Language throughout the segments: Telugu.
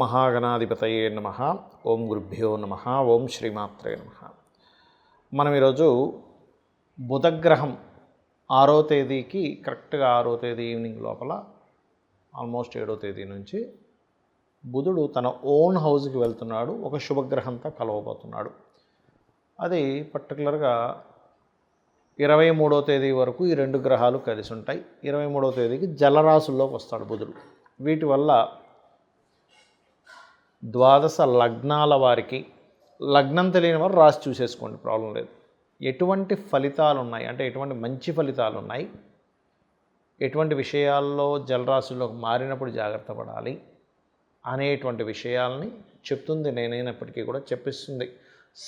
మహాగణాధిపతయే నమః. ఓం గురుభ్యో నమః. ఓం శ్రీమాత్రే నమః. మనం ఈరోజు బుధగ్రహం 6వ తేదీకి కరెక్ట్గా 6వ తేదీ ఈవినింగ్ లోపల ఆల్మోస్ట్ 7వ తేదీ నుంచి బుధుడు తన ఓన్ హౌస్కి వెళ్తున్నాడు. ఒక శుభగ్రహంతో కలవబోతున్నాడు. అది పర్టికులర్గా 23వ తేదీ వరకు ఈ రెండు గ్రహాలు కలిసి ఉంటాయి. 23వ తేదీకి జలరాశుల్లోకి వస్తాడు బుధుడు. వీటి వల్ల ద్వాదశ లగ్నాల వారికి, లగ్నం తెలియని వారు రాసి చూసేసుకోండి, ప్రాబ్లం లేదు. ఎటువంటి ఫలితాలు ఉన్నాయి అంటే ఎటువంటి మంచి ఫలితాలు ఉన్నాయి, ఎటువంటి విషయాల్లో జలరాశుల్లోకి మారినప్పుడు జాగ్రత్త పడాలి అనేటువంటి విషయాల్ని చెప్తుంది నేనైనప్పటికీ కూడా చెప్పిస్తుంది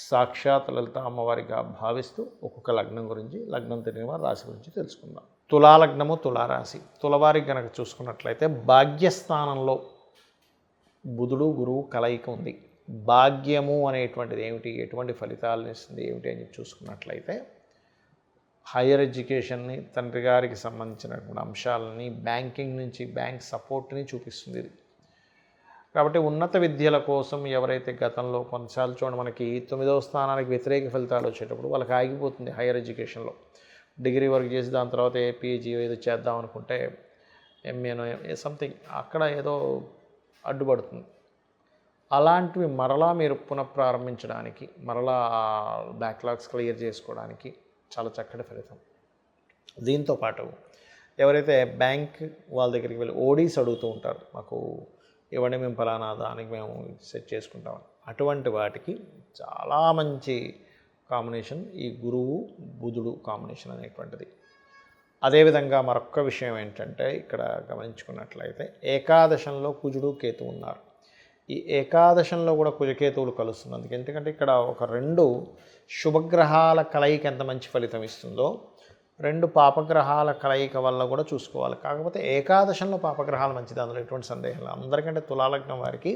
సాక్షాత్ లలిత అమ్మవారిగా భావిస్తూ ఒక్కొక్క లగ్నం గురించి, లగ్నం తెలియని వారి రాశి గురించి తెలుసుకుందాం. తులాలగ్నము, తులారాశి. తులవారికి కనుక చూసుకున్నట్లయితే భాగ్యస్థానంలో బుధుడు గురువు కలయిక ఉంది. భాగ్యము అనేటువంటిది ఏమిటి, ఎటువంటి ఫలితాలను ఇస్తుంది ఏమిటి అని చూసుకున్నట్లయితే హైయర్ ఎడ్యుకేషన్ని, తండ్రి గారికి సంబంధించినటువంటి అంశాలని, బ్యాంకింగ్ నుంచి బ్యాంక్ సపోర్ట్ని చూపిస్తుంది ఇది. కాబట్టి ఉన్నత విద్యల కోసం ఎవరైతే గతంలో కొన్నిసార్లు చూడండి మనకి 9వ స్థానానికి వ్యతిరేక ఫలితాలు వచ్చేటప్పుడు వాళ్ళకి ఆగిపోతుంది. హైయర్ ఎడ్యుకేషన్లో డిగ్రీ వర్క్ చేసి దాని తర్వాత పీజీ ఏదో చేద్దాం అనుకుంటే ఎంఏనో సంథింగ్ అక్కడ ఏదో అడ్డుపడుతుంది. అలాంటివి మరలా మీరు పునఃప్రారంభించడానికి, మరలా బ్యాక్లాగ్స్ క్లియర్ చేసుకోవడానికి చాలా చక్కటి ఫలితం. దీంతోపాటు ఎవరైతే బ్యాంక్ వాళ్ళ దగ్గరికి వెళ్ళి ఓడీస్ అడుగుతూ ఉంటారు, మాకు ఇవ్వండి మేము ఫలానా దానికి మేము సెట్ చేసుకుంటాం, అటువంటి వాటికి చాలా మంచి కాంబినేషన్ ఈ గురువు బుధుడు కాంబినేషన్ అనేటువంటిది. అదేవిధంగా మరొక్క విషయం ఏంటంటే ఇక్కడ గమనించుకున్నట్లయితే ఏకాదశంలో కుజుడు కేతు ఉన్నారు. ఈ ఏకాదశంలో కూడా కుజకేతువులు కలుస్తున్నందుకు, ఎందుకంటే ఇక్కడ ఒక రెండు శుభగ్రహాల కలయిక ఎంత మంచి ఫలితం ఇస్తుందో రెండు పాపగ్రహాల కలయిక వల్ల కూడా చూసుకోవాలి. కాకపోతే ఏకాదశంలో పాపగ్రహాలు మంచిది, అందులో ఎటువంటి సందేహం లేదు. అందరికంటే తులాలగ్నం వారికి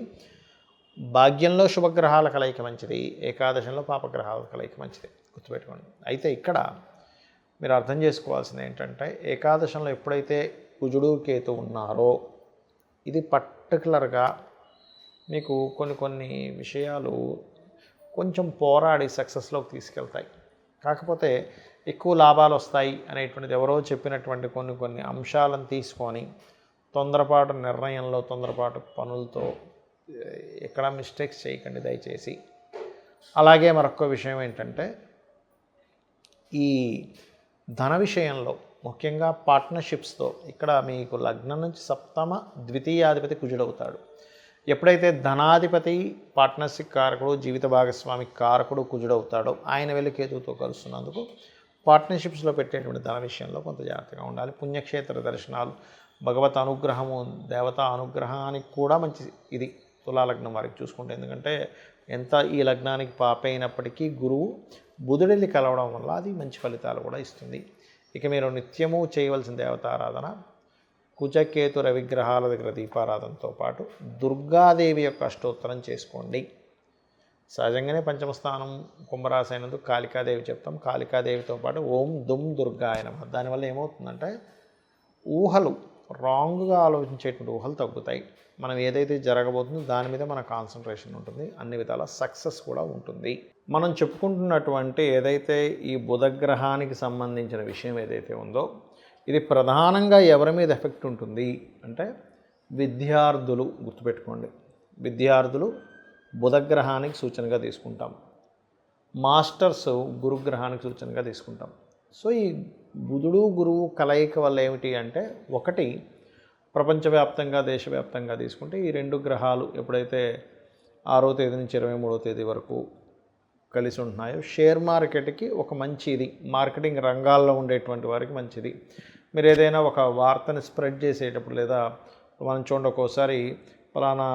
భాగ్యంలో శుభగ్రహాల కలయిక మంచిది, ఏకాదశంలో పాపగ్రహాల కలయిక మంచిది, గుర్తుపెట్టుకోండి. అయితే ఇక్కడ మీరు అర్థం చేసుకోవాల్సింది ఏంటంటే ఏకాదశంలో ఎప్పుడైతే కుజుడు కేతు ఉన్నారో ఇది పర్టికులర్గా మీకు కొన్ని విషయాలు కొంచెం పోరాడి సక్సెస్లోకి తీసుకెళ్తాయి. కాకపోతే ఎక్కువ లాభాలు వస్తాయి అనేటువంటిది ఎవరో చెప్పినటువంటి కొన్ని అంశాలను తీసుకొని తొందరపాటు నిర్ణయంలో, తొందరపాటు పనులతో ఎక్కడ మిస్టేక్స్ చేయకండి దయచేసి. అలాగే మరొక విషయం ఏంటంటే ఈ ధన విషయంలో ముఖ్యంగా పార్ట్నర్షిప్స్తో ఇక్కడ మీకు లగ్నం నుంచి సప్తమ ద్వితీయాధిపతి కుజుడవుతాడు. ఎప్పుడైతే ధనాధిపతి పార్ట్నర్షిప్ కారకుడు, జీవిత భాగస్వామి కారకుడు కుజుడవుతాడో ఆయన వెళ్ళి కేతువుతో కలుస్తున్నందుకు పార్ట్నర్షిప్స్లో పెట్టేటువంటి ధన విషయంలో కొంత జాగ్రత్తగా ఉండాలి. పుణ్యక్షేత్ర దర్శనాలు, భగవత్ అనుగ్రహము, దేవతా అనుగ్రహానికి కూడా మంచి ఇది తులాలగ్నం వారికి చూసుకుంటే. ఎందుకంటే ఎంత ఈ లగ్నానికి పాపైనప్పటికీ గురువు బుధుడిని కలవడం వల్ల అది మంచి ఫలితాలు కూడా ఇస్తుంది. ఇక మీరు నిత్యము చేయవలసిన దేవతారాధన కుజకేతు రవిగ్రహాల దగ్గర దీపారాధనతో పాటు దుర్గాదేవి యొక్క అష్టోత్తరం చేసుకోండి. సహజంగానే పంచమ స్థానం కుంభరాశి అయినందుకు కాళికాదేవి చెప్తాం. కాళికాదేవితో పాటు ఓం దుమ్ దుర్గాయ నమః. దానివల్ల ఏమవుతుందంటే ఊహలు, రాంగ్గా ఆలోచించేటువంటి ఊహలు తగ్గుతాయి. మనం ఏదైతే జరగబోతుందో దాని మీద మన కాన్సన్ట్రేషన్ ఉంటుంది, అన్ని విధాల సక్సెస్ కూడా ఉంటుంది. మనం చెప్పుకుంటున్నటువంటి ఏదైతే ఈ బుధగ్రహానికి సంబంధించిన విషయం ఏదైతే ఉందో ఇది ప్రధానంగా ఎవరి మీద ఎఫెక్ట్ ఉంటుంది అంటే విద్యార్థులు. గుర్తుపెట్టుకోండి, విద్యార్థులు బుధగ్రహానికి సూచనగా తీసుకుంటాం, మాస్టర్స్ గురుగ్రహానికి సూచనగా తీసుకుంటాం. సో ఈ బుధుడు గురువు కలయిక వల్ల ఏమిటి అంటే ఒకటి ప్రపంచవ్యాప్తంగా, దేశవ్యాప్తంగా తీసుకుంటే ఈ రెండు గ్రహాలు ఎప్పుడైతే 6వ తేదీ నుంచి 23వ తేదీ వరకు కలిసి ఉంటున్నాయో షేర్ మార్కెట్కి ఒక మంచి ఇది, మార్కెటింగ్ రంగాల్లో ఉండేటువంటి వారికి మంచిది. మీరు ఏదైనా ఒక వార్తని స్ప్రెడ్ చేసేటప్పుడు లేదా మనం చూడండి ఒక్కోసారి ఫలానా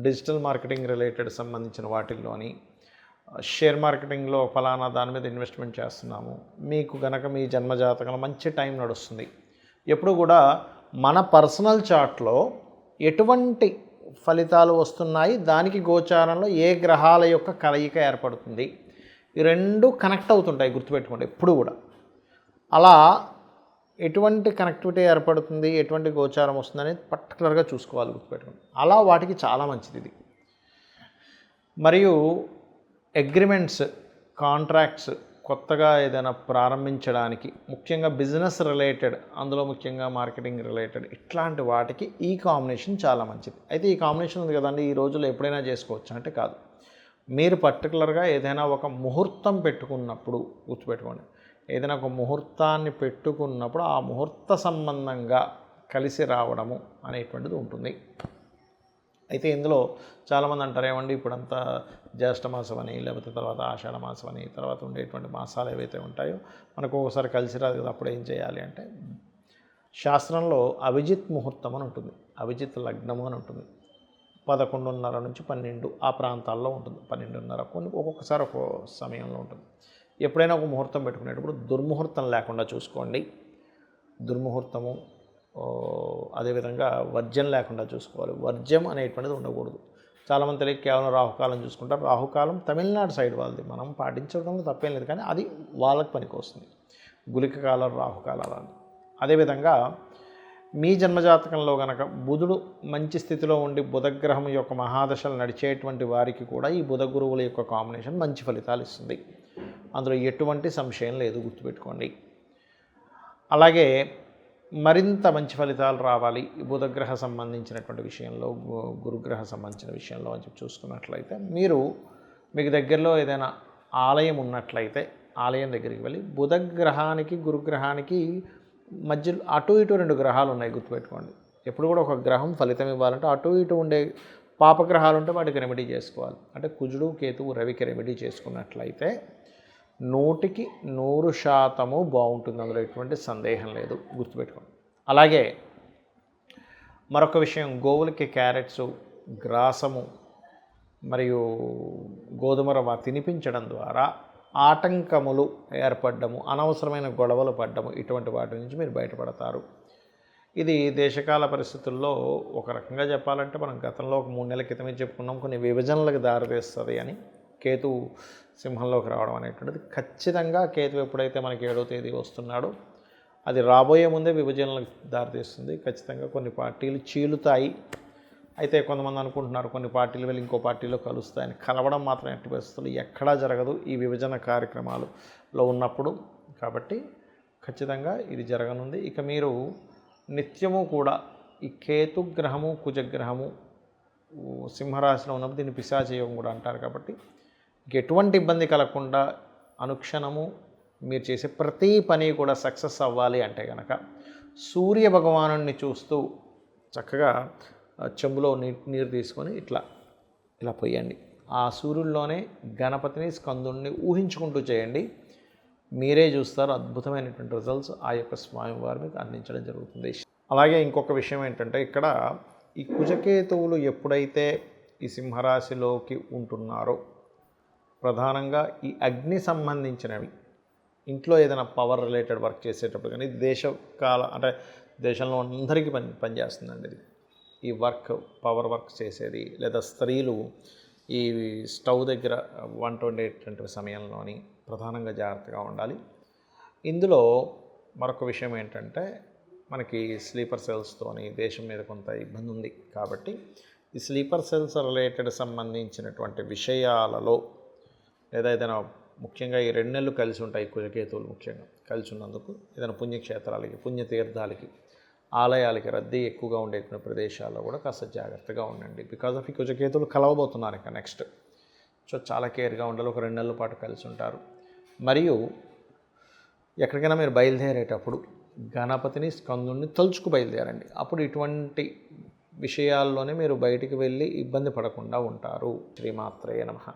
డిజిటల్ మార్కెటింగ్ రిలేటెడ్ సంబంధించిన వాటిల్లోని షేర్ మార్కెటింగ్లో ఫలానా దాని మీద ఇన్వెస్ట్మెంట్ చేస్తున్నాము, మీకు గనక మీ జన్మజాతకంలో మంచి టైం నడుస్తుంది. ఎప్పుడు కూడా మన పర్సనల్ చార్ట్లో ఎటువంటి ఫలితాలు వస్తున్నాయి, దానికి గోచారంలో ఏ గ్రహాల యొక్క కలయిక ఏర్పడుతుంది, ఈ రెండు కనెక్ట్ అవుతుంటాయి. గుర్తుపెట్టుకోండి ఎప్పుడు కూడా. అలా ఎటువంటి కనెక్టివిటీ ఏర్పడుతుంది, ఎటువంటి గోచారం వస్తుంది అనేది పర్టికులర్గా చూసుకోవాలి, గుర్తుపెట్టుకోండి. అలా వాటికి చాలా మంచిది ఇది. మరియు అగ్రిమెంట్స్, కాంట్రాక్ట్స్ కొత్తగా ఏదైనా ప్రారంభించడానికి, ముఖ్యంగా బిజినెస్ రిలేటెడ్, అందులో ముఖ్యంగా మార్కెటింగ్ రిలేటెడ్ ఇట్లాంటి వాటికి ఈ కాంబినేషన్ చాలా మంచిది. అయితే ఈ కాంబినేషన్ ఉంది కదండి, ఈ రోజుల్లో ఎప్పుడైనా చేసుకోవచ్చు అంటే కాదు. మీరు పర్టికులర్గా ఏదైనా ఒక ముహూర్తం పెట్టుకున్నప్పుడు గుర్తుపెట్టుకోండి, ఏదైనా ఒక ముహూర్తాన్ని పెట్టుకున్నప్పుడు ఆ ముహూర్త సంబంధంగా కలిసి రావడము అనేటువంటిది ఉంటుంది. అయితే ఇందులో చాలామంది అంటారు, ఏమండి ఇప్పుడంతా జ్యేష్ఠ మాసం అని, లేకపోతే తర్వాత ఆషాఢ మాసం అని, తర్వాత ఉండేటువంటి మాసాలు ఏవైతే ఉంటాయో మనకు ఒకసారి కలిసి రాదు కదా, అప్పుడు ఏం చేయాలి అంటే, శాస్త్రంలో అభిజిత్ ముహూర్తం అని ఉంటుంది, అభిజిత్ లగ్నము అని ఉంటుంది. 11:30 నుంచి 12 ఆ ప్రాంతాల్లో ఉంటుంది. 12:30 ఒక్కొక్కసారి ఒక్కో సమయంలో ఉంటుంది. ఎప్పుడైనా ఒక ముహూర్తం పెట్టుకునేటప్పుడు దుర్ముహూర్తం లేకుండా చూసుకోండి. దుర్ముహూర్తము, అదేవిధంగా వర్జ్యం లేకుండా చూసుకోవాలి. వర్జ్యం అనేటువంటిది ఉండకూడదు. చాలామంది తెలియక కేవలం రాహుకాలం చూసుకుంటారు. రాహుకాలం తమిళనాడు సైడ్ వాళ్ళది, మనం పాటించడంలో తప్పేం లేదు, కానీ అది వాళ్ళకి పనికి వస్తుంది. గుళిక కాలం, రాహుకాలాలని. అదేవిధంగా మీ జన్మజాతకంలో కనుక బుధుడు మంచి స్థితిలో ఉండి బుధగ్రహం యొక్క మహాదశలు నడిచేటువంటి వారికి కూడా ఈ బుధ గురువుల యొక్క కాంబినేషన్ మంచి ఫలితాలు ఇస్తుంది. అందులో ఎటువంటి సంశయం లేదు, గుర్తుపెట్టుకోండి. అలాగే మరింత మంచి ఫలితాలు రావాలి ఈ బుధగ్రహ సంబంధించినటువంటి విషయంలో, గురుగ్రహ సంబంధించిన విషయంలో అని చెప్పి చూసుకున్నట్లయితే, మీకు దగ్గరలో ఏదైనా ఆలయం ఉన్నట్లయితే ఆలయం దగ్గరికి వెళ్ళి బుధగ్రహానికి గురుగ్రహానికి మధ్యలో అటు ఇటు 2 గ్రహాలు ఉన్నాయి, గుర్తుపెట్టుకోండి. ఎప్పుడు కూడా ఒక గ్రహం ఫలితం ఇవ్వాలంటే అటు ఇటు ఉండే పాపగ్రహాలు ఉంటే వాటికి రెమెడీ చేసుకోవాలి. అంటే కుజుడు, కేతువు, రవికి రెమెడీ చేసుకున్నట్లయితే 100% బాగుంటుంది, అందులో ఎటువంటి సందేహం లేదు, గుర్తుపెట్టుకోండి. అలాగే మరొక విషయం, గోవులకి క్యారెట్స్, గ్రాసము మరియు గోధుమ రవ్వ తినిపించడం ద్వారా ఆటంకములు ఏర్పడము, అనవసరమైన గొడవలు పడ్డము, ఇటువంటి వాటి నుంచి మీరు బయటపడతారు. ఇది దేశకాల పరిస్థితుల్లో ఒక రకంగా చెప్పాలంటే మనం గతంలో ఒక 3 నెలల క్రితమే చెప్పుకున్నాం, కొన్ని విభజనలకు దారితీస్తుంది అని. కేతు సింహంలోకి రావడం అనేటువంటిది ఖచ్చితంగా, కేతు ఎప్పుడైతే మనకి 7వ తేదీ వస్తున్నాడో అది రాబోయే ముందే విభజనలకు దారితీస్తుంది. ఖచ్చితంగా కొన్ని పార్టీలు చీలుతాయి. అయితే కొంతమంది అనుకుంటున్నారు కొన్ని పార్టీలు వెళ్ళి ఇంకో పార్టీలో కలుస్తాయని. కలవడం మాత్రం ఎట్టి పరిస్థితులు ఎక్కడా జరగదు ఈ విభజన కార్యక్రమాలలో ఉన్నప్పుడు. కాబట్టి ఖచ్చితంగా ఇది జరగనుంది. ఇక మీరు నిత్యము కూడా ఈ కేతుగ్రహము, కుజగ్రహము సింహరాశిలో ఉన్నప్పుడు దీన్ని పిశాచయోగం కూడా అంటారు. కాబట్టి ఎటువంటి ఇబ్బంది కలగకుండా అనుక్షణము మీరు చేసే ప్రతి పని కూడా సక్సెస్ అవ్వాలి అంటే కనుక సూర్య భగవానుడిని చూస్తూ చక్కగా చెంబులో నీరు తీసుకొని ఇలా పోయండి. ఆ సూర్యుల్లోనే గణపతిని, స్కందుడిని ఊహించుకుంటూ చేయండి. మీరే చూస్తారు అద్భుతమైనటువంటి రిజల్ట్స్ ఆ యొక్క స్వామివారు మీకు అందించడం జరుగుతుంది. అలాగే ఇంకొక విషయం ఏంటంటే, ఇక్కడ ఈ కుజకేతువులు ఎప్పుడైతే ఈ సింహరాశిలోకి ఉంటున్నారో ప్రధానంగా ఈ అగ్ని సంబంధించినవి, ఇంట్లో ఏదైనా పవర్ రిలేటెడ్ వర్క్ చేసేటప్పుడు కానీ, దేశకాల అంటే దేశంలో అందరికీ పనిచేస్తుందండి ఇది. ఈ పవర్ వర్క్ చేసేది, లేదా స్త్రీలు ఈ స్టవ్ దగ్గర వంట వండేటువంటి సమయంలోని ప్రధానంగా జాగ్రత్తగా ఉండాలి. ఇందులో మరొక విషయం ఏంటంటే, మనకి స్లీపర్ సెల్స్తోని దేశం మీద కొంత ఇబ్బంది ఉంది. కాబట్టి ఈ స్లీపర్ సెల్స్ రిలేటెడ్ సంబంధించినటువంటి విషయాలలో, లేదా ఏదైనా ముఖ్యంగా ఈ 2 నెలలు కలిసి ఉంటాయి కుజకేతువులు ముఖ్యంగా కలిసి ఉన్నందుకు, ఏదైనా పుణ్యక్షేత్రాలకి, పుణ్యతీర్థాలకి, ఆలయాలకి రద్దీ ఎక్కువగా ఉండేటువంటి ప్రదేశాల్లో కూడా కాస్త జాగ్రత్తగా ఉండండి. బికాజ్ ఆఫ్ ఈ కుజకేతువులు కలవబోతున్నారు ఇంకా నెక్స్ట్. సో చాలా కేర్గా ఉండాలి. ఒక 2 నెలల పాటు కలిసి ఉంటారు. మరియు ఎక్కడికైనా మీరు బయలుదేరేటప్పుడు గణపతిని, స్కందుడిని తలుచుకు బయలుదేరండి. అప్పుడు ఇటువంటి విషయాల్లోనే మీరు బయటికి వెళ్ళి ఇబ్బంది పడకుండా ఉంటారు. శ్రీమాత్రేయ నమః.